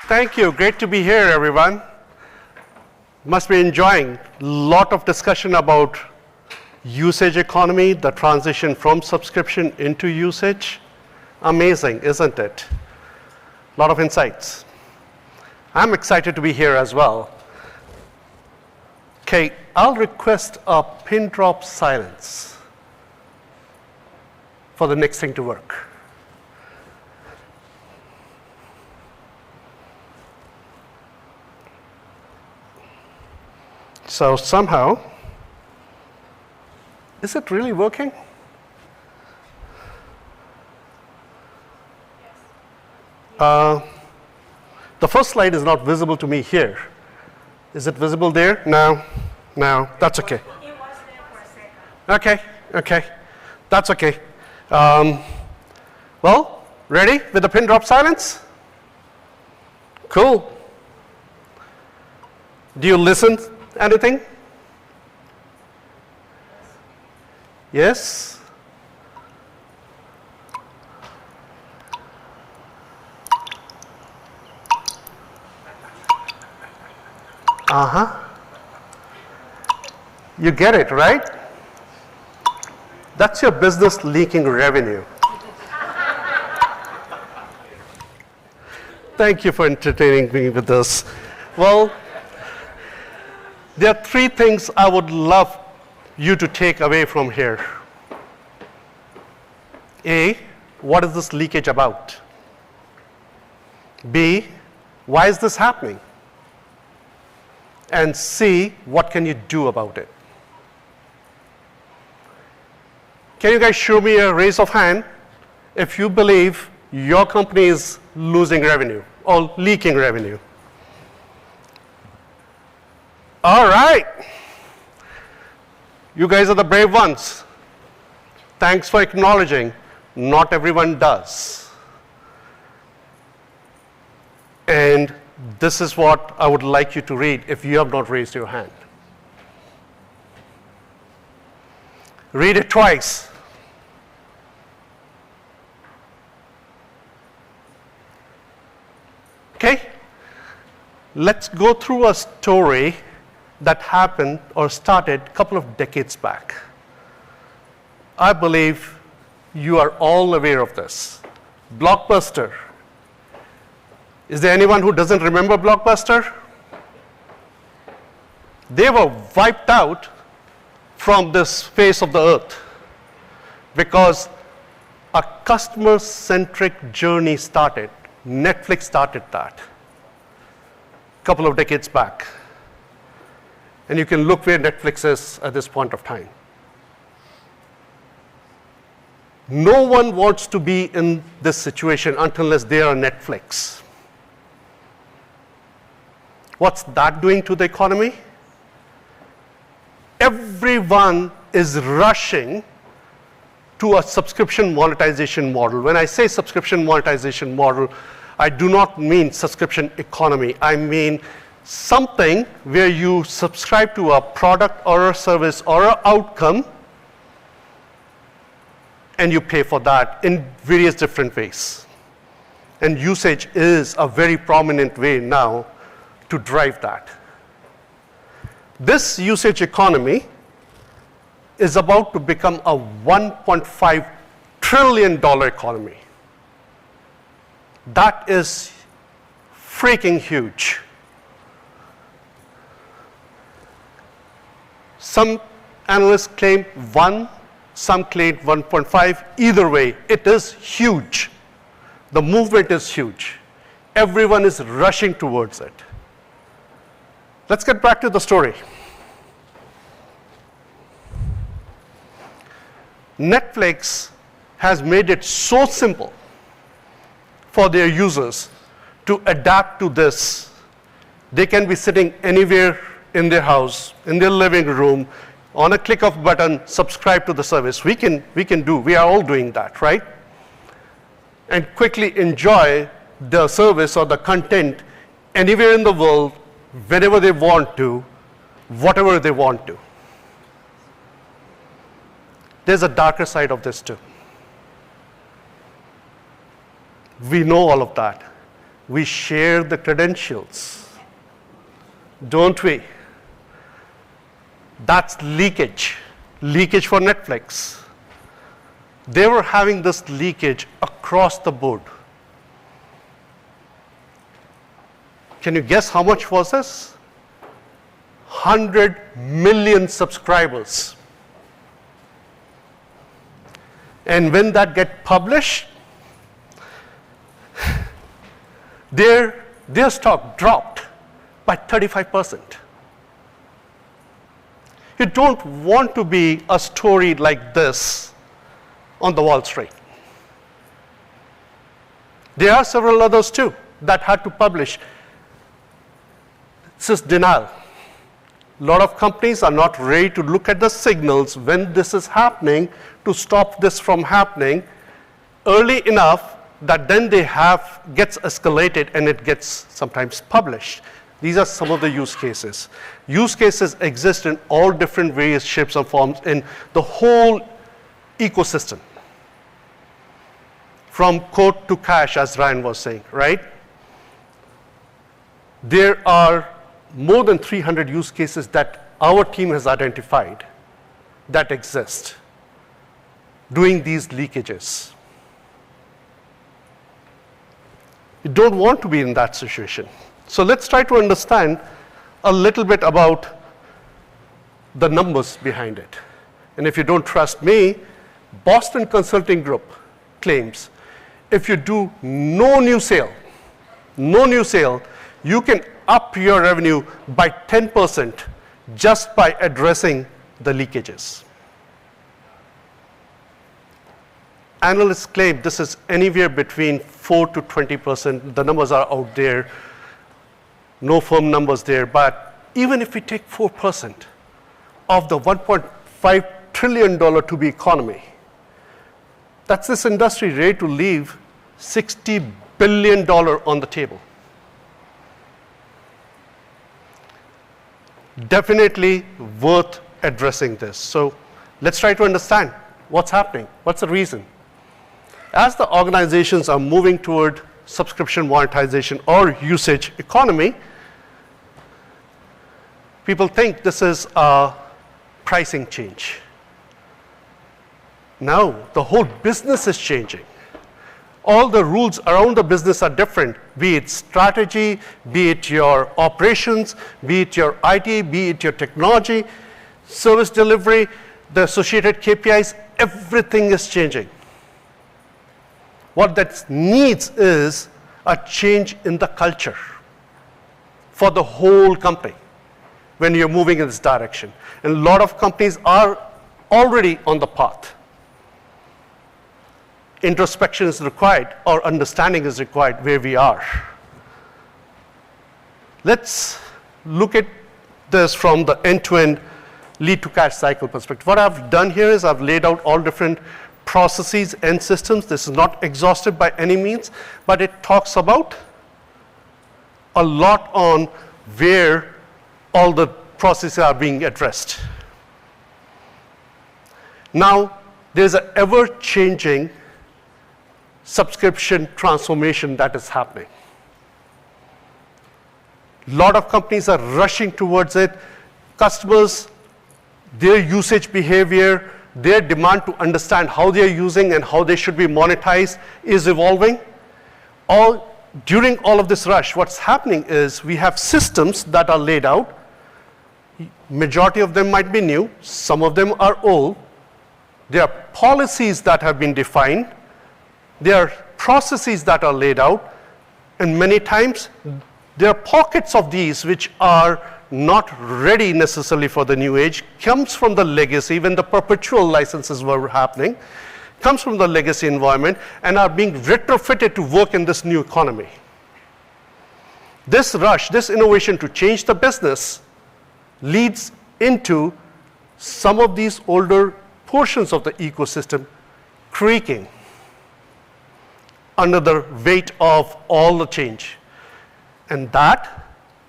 Thank you. Great to be here, everyone. Must be enjoying a lot of discussion about usage economy, the transition from subscription into usage. Amazing, isn't it? A lot of insights. I'm excited to be here as well. Okay, I'll request a pin drop silence for the next thing to work. So somehow, is it really working? The first slide is not visible to me here. Is it visible there? No, no, that's okay. It was there for a second. Okay, that's okay. Well, ready with the pin drop silence? Cool. Do you listen anything? Yes? You get it, right? That's your business leaking revenue. Thank you for entertaining me with this. Well, there are three things I would love you to take away from here. A, what is this leakage about? B, why is this happening? And C, what can you do about it? Can you guys show me a raise of hand if you believe your company is losing revenue or leaking revenue? All right. You guys are the brave ones. Thanks for acknowledging. Not everyone does. And this is what I would like you to read if you have not raised your hand. Read it twice. Okay? Let's go through a story that happened or started a couple of decades back. I believe you are all aware of this. Blockbuster. Is there anyone who doesn't remember Blockbuster? They were wiped out from this face of the earth because a customer-centric journey started. Netflix started that a couple of decades back. And you can look where Netflix is at this point of time. No one wants to be in this situation unless they are Netflix. What's that doing to the economy? Everyone is rushing to a subscription monetization model. When I say subscription monetization model, I do not mean subscription economy. I mean something where you subscribe to a product or a service or an outcome and you pay for that in various different ways. And usage is a very prominent way now to drive that. This usage economy is about to become a $1.5 trillion economy. That is freaking huge. Some analysts claim 1, some claim 1.5. Either way, it is huge. The movement is huge. Everyone is rushing towards it. Let's get back to the story. Netflix has made it so simple for their users to adapt to this. They can be sitting anywhere in their house, in their living room, on a click of a button, subscribe to the service. We are all doing that, right? And quickly enjoy the service or the content anywhere in the world, whenever they want to, whatever they want to. There's a darker side of this too. We know all of that. We share the credentials, don't we? That's leakage. Leakage for Netflix. They were having this leakage across the board. Can you guess how much was this? 100 million subscribers. And when that get published, their stock dropped by 35%. You don't want to be a story like this on the Wall Street. There are several others too that had to publish. This is denial. A lot of companies are not ready to look at the signals when this is happening to stop this from happening early enough that then gets escalated and it gets sometimes published. These are some of the use cases. Use cases exist in all different various shapes and forms in the whole ecosystem. From quote to cash, as Ryan was saying, right? There are more than 300 use cases that our team has identified that exist doing these leakages. You don't want to be in that situation. So let's try to understand a little bit about the numbers behind it. And if you don't trust me, Boston Consulting Group claims if you do no new sale, you can up your revenue by 10% just by addressing the leakages. Analysts claim this is anywhere between 4 to 20%. The numbers are out there. No firm numbers there, but even if we take 4% of the $1.5 trillion to be economy, that's this industry ready to leave $60 billion on the table. Definitely worth addressing this. So let's try to understand what's happening, what's the reason. As the organizations are moving toward subscription monetization or usage economy, people think this is a pricing change. No, the whole business is changing. All the rules around the business are different, be it strategy, be it your operations, be it your IT, be it your technology, service delivery, the associated KPIs, everything is changing. What that needs is a change in the culture for the whole company when you're moving in this direction. And a lot of companies are already on the path. Introspection is required, or understanding is required where we are. Let's look at this from the end-to-end lead to cash cycle perspective. What I've done here is I've laid out all different processes and systems. This is not exhaustive by any means, but it talks about a lot on where all the processes are being addressed. Now, there's an ever-changing subscription transformation that is happening. A lot of companies are rushing towards it. Customers, their usage behavior, their demand to understand how they are using and how they should be monetized is evolving. During all of this rush, what's happening is we have systems that are laid out. Majority of them might be new. Some of them are old. There are policies that have been defined. There are processes that are laid out. And many times, there are pockets of these which are not ready necessarily for the new age, comes from the legacy, when the perpetual licenses were happening, comes from the legacy environment, and are being retrofitted to work in this new economy. This rush, this innovation to change the business leads into some of these older portions of the ecosystem creaking under the weight of all the change. And that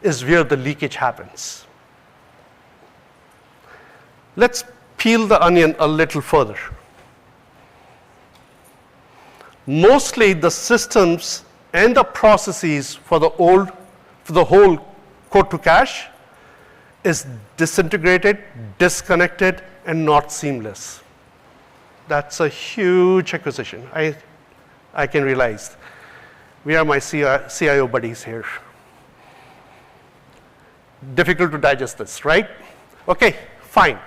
is where the leakage happens. Let's peel the onion a little further. Mostly the systems and the processes for the whole quote to cash is disintegrated, disconnected, and not seamless. That's a huge acquisition. I can realize. We are my CIO buddies here. Difficult to digest this, right? Okay, fine.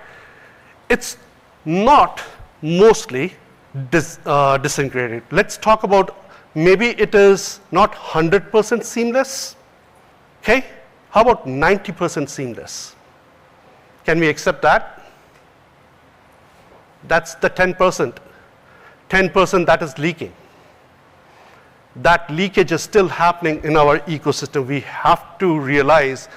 It's not mostly disintegrated. Let's talk about maybe it is not 100% seamless. Okay? How about 90% seamless? Can we accept that? That's the 10%. 10% that is leaking. That leakage is still happening in our ecosystem. We have to realize,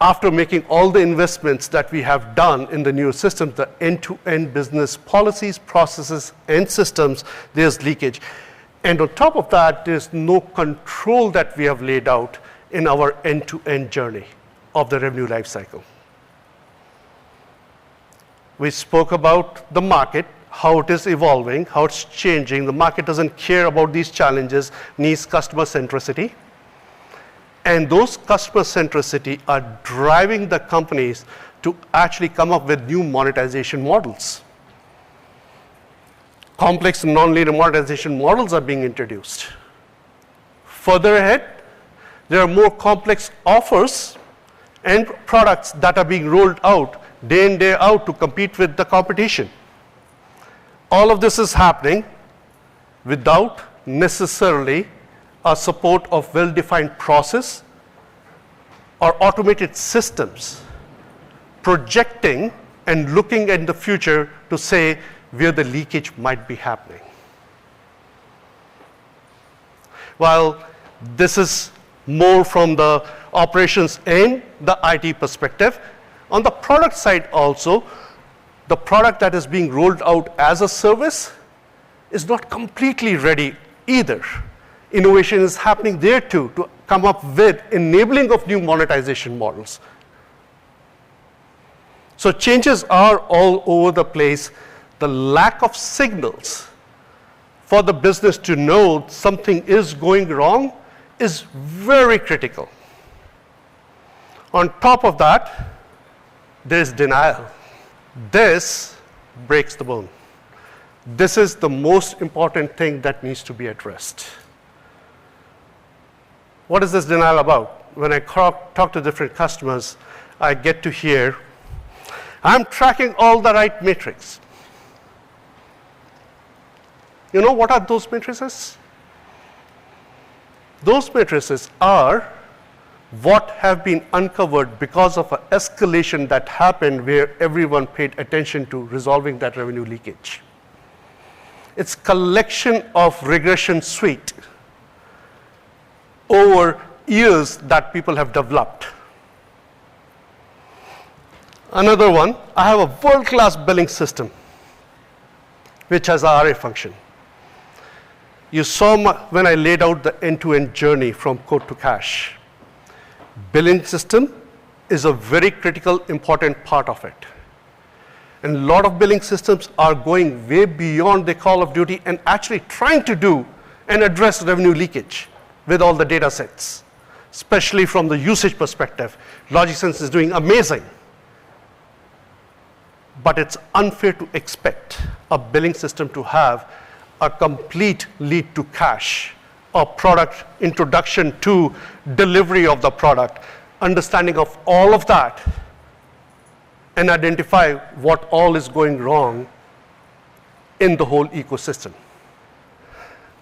after making all the investments that we have done in the new systems, the end-to-end business policies, processes, and systems, there's leakage. And on top of that, there's no control that we have laid out in our end-to-end journey of the revenue lifecycle. We spoke about the market, how it is evolving, how it's changing. The market doesn't care about these challenges, needs customer centricity. And those customer centricity are driving the companies to actually come up with new monetization models. Complex and nonlinear monetization models are being introduced. Further ahead, there are more complex offers and products that are being rolled out day in, day out to compete with the competition. All of this is happening without necessarily a support of well-defined process or automated systems projecting and looking in the future to say where the leakage might be happening. While this is more from the operations and the IT perspective, on the product side also, the product that is being rolled out as a service is not completely ready either. Innovation is happening there too, to come up with enabling of new monetization models. So changes are all over the place. The lack of signals for the business to know something is going wrong is very critical. On top of that, there's denial. This breaks the bone. This is the most important thing that needs to be addressed. What is this denial about? When I talk to different customers, I get to hear, I'm tracking all the right metrics. You know what are those matrices? Those matrices are what have been uncovered because of an escalation that happened where everyone paid attention to resolving that revenue leakage. It's collection of regression suite over years that people have developed. Another one, I have a world-class billing system which has a RA function. You saw when I laid out the end-to-end journey from quote to cash. Billing system is a very critical, important part of it. And a lot of billing systems are going way beyond the call of duty and actually trying to do and address revenue leakage with all the data sets, especially from the usage perspective. LogicSense is doing amazing. But it's unfair to expect a billing system to have a complete lead to cash, or product introduction to delivery of the product, understanding of all of that, and identify what all is going wrong in the whole ecosystem.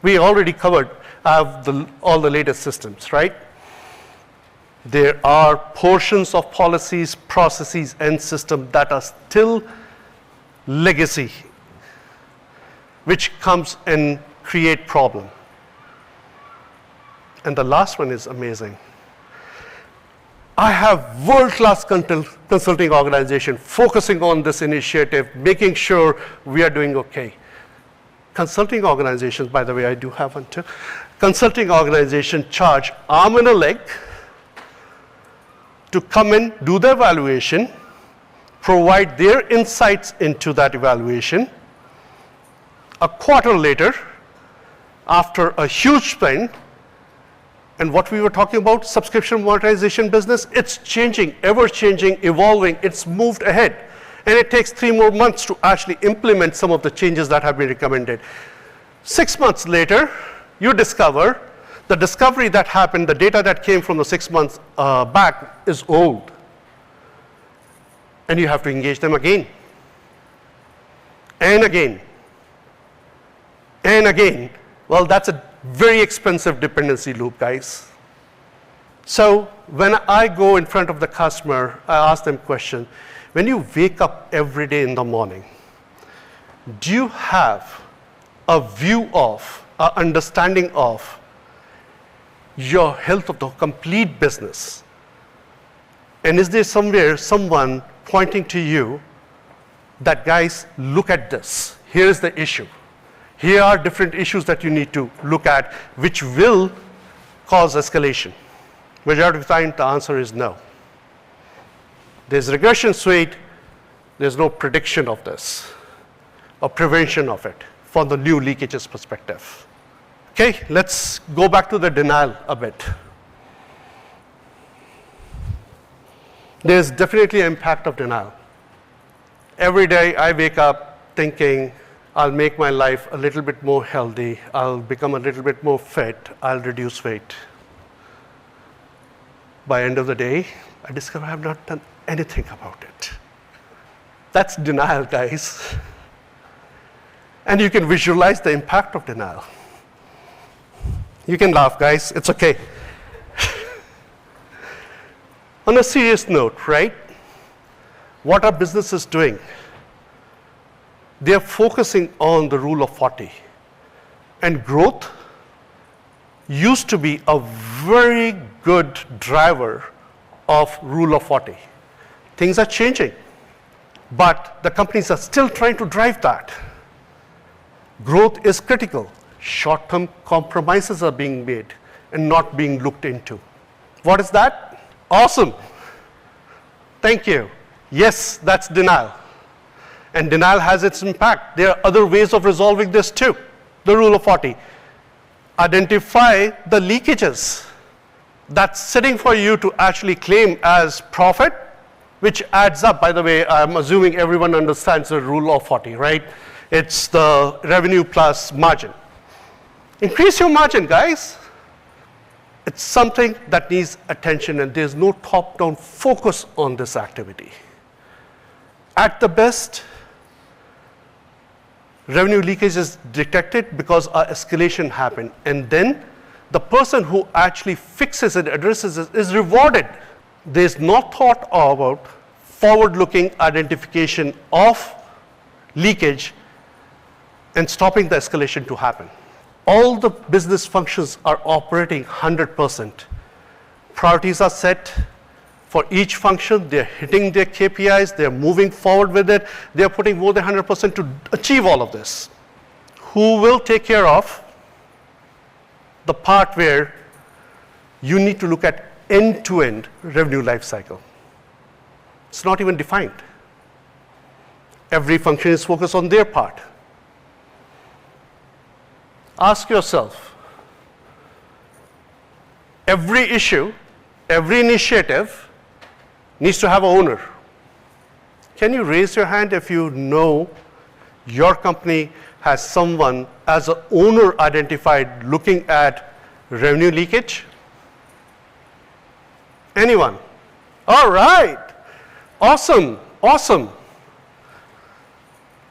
We already covered all the latest systems, right? There are portions of policies, processes, and systems that are still legacy, which comes and create problem. And the last one is amazing. I have world-class consulting organization focusing on this initiative, making sure we are doing okay. Consulting organizations, by the way, I do have one too. Consulting organizations charge arm and a leg to come in, do the evaluation, provide their insights into that evaluation. A quarter later, after a huge spend, And what we were talking about, subscription monetization business, it's changing, ever-changing, evolving. It's moved ahead. And it takes 3 more months to actually implement some of the changes that have been recommended. 6 months later, you discover the discovery that happened, the data that came from the 6 months back is old. And you have to engage them again. And again. And again. Well, that's a very expensive dependency loop, guys. So when I go in front of the customer, I ask them a question. When you wake up every day in the morning, do you have a view of, an understanding of your health of the complete business? And is there somewhere someone pointing to you that, guys, look at this. Here is the issue. Here are different issues that you need to look at, which will cause escalation. Majority of the time, the answer is no. There's regression suite. There's no prediction of this or prevention of it from the new leakages perspective. Okay, let's go back to the denial a bit. There's definitely an impact of denial. Every day I wake up thinking, I'll make my life a little bit more healthy, I'll become a little bit more fit, I'll reduce weight. By end of the day, I discover I have not done anything about it. That's denial, guys. And you can visualize the impact of denial. You can laugh, guys, it's okay. On a serious note, right? What are businesses doing? They're focusing on the rule of 40. And growth used to be a very good driver of rule of 40. Things are changing, but the companies are still trying to drive that. Growth is critical. Short-term compromises are being made and not being looked into. What is that? Awesome. Thank you. Yes, that's denial. And denial has its impact. There are other ways of resolving this too. The rule of 40. Identify the leakages that's sitting for you to actually claim as profit, which adds up. By the way, I'm assuming everyone understands the rule of 40, right? It's the revenue plus margin. Increase your margin, guys. It's something that needs attention, and there's no top-down focus on this activity. At the best, revenue leakage is detected because an escalation happened, and then the person who actually fixes it, addresses it, is rewarded. There's no thought about forward-looking identification of leakage and stopping the escalation to happen. All the business functions are operating 100%. Priorities are set for each function. They're hitting their KPIs. They're moving forward with it. They're putting more than 100% to achieve all of this. Who will take care of the part where you need to look at end-to-end revenue lifecycle? It's not even defined. Every function is focused on their part. Ask yourself, every issue, every initiative needs to have an owner. Can you raise your hand if you know your company has someone as an owner identified looking at revenue leakage? Anyone? All right. Awesome. Awesome.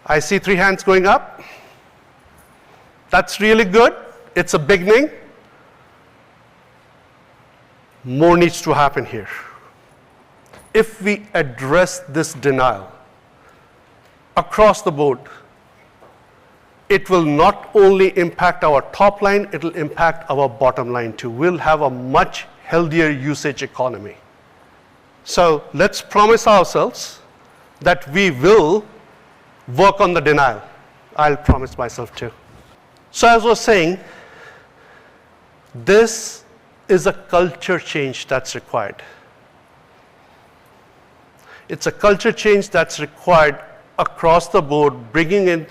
I see 3 hands going up. That's really good. It's a beginning. More needs to happen here. If we address this denial across the board, it will not only impact our top line, it will impact our bottom line too. We'll have a much healthier usage economy. So let's promise ourselves that we will work on the denial. I'll promise myself too. So as I was saying, this is a culture change that's required. It's a culture change that's required across the board, bringing in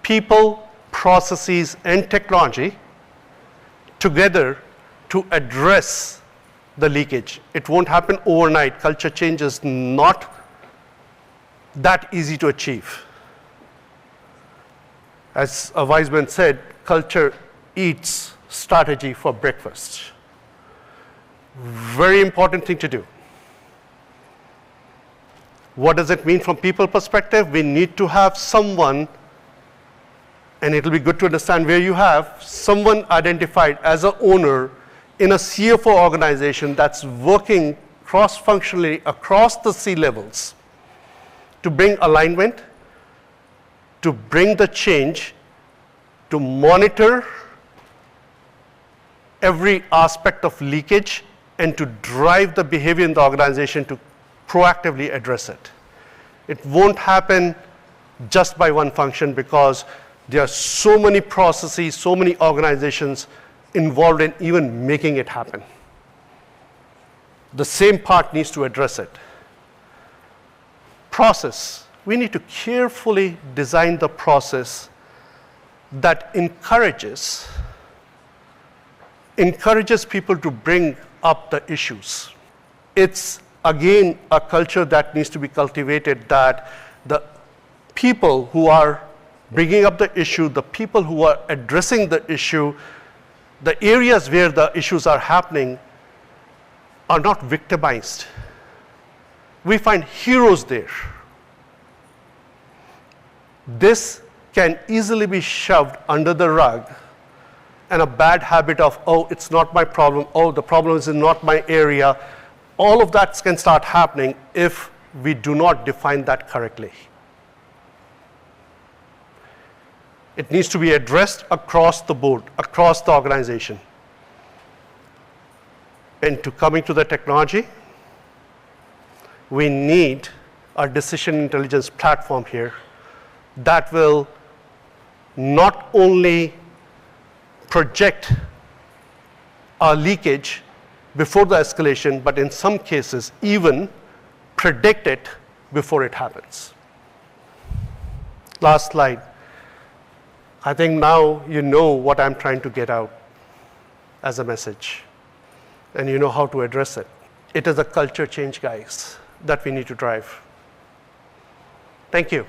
people, processes, and technology together to address the leakage. It won't happen overnight. Culture change is not that easy to achieve. As a wise man said, culture eats strategy for breakfast. Very important thing to do. What does it mean from people perspective? We need to have someone, and it'll be good to understand where you have someone identified as an owner in a CFO organization that's working cross-functionally across the C-levels to bring alignment, to bring the change, to monitor every aspect of leakage, and to drive the behavior in the organization to proactively address it. It won't happen just by one function because there are so many processes, so many organizations involved in even making it happen. The same part needs to address it. Process. We need to carefully design the process that encourages people to bring up the issues. It's, again, a culture that needs to be cultivated, that the people who are bringing up the issue, the people who are addressing the issue, the areas where the issues are happening are not victimized. We find heroes there. This can easily be shoved under the rug, and a bad habit of, oh, it's not my problem, oh, the problem is not my area, all of that can start happening if we do not define that correctly. It needs to be addressed across the board, across the organization. And to coming to the technology, we need a decision intelligence platform here that will not only project a leakage before the escalation, but in some cases even predict it before it happens. Last slide. I think now you know what I'm trying to get out as a message, and you know how to address it. It is a culture change, guys, that we need to drive. Thank you.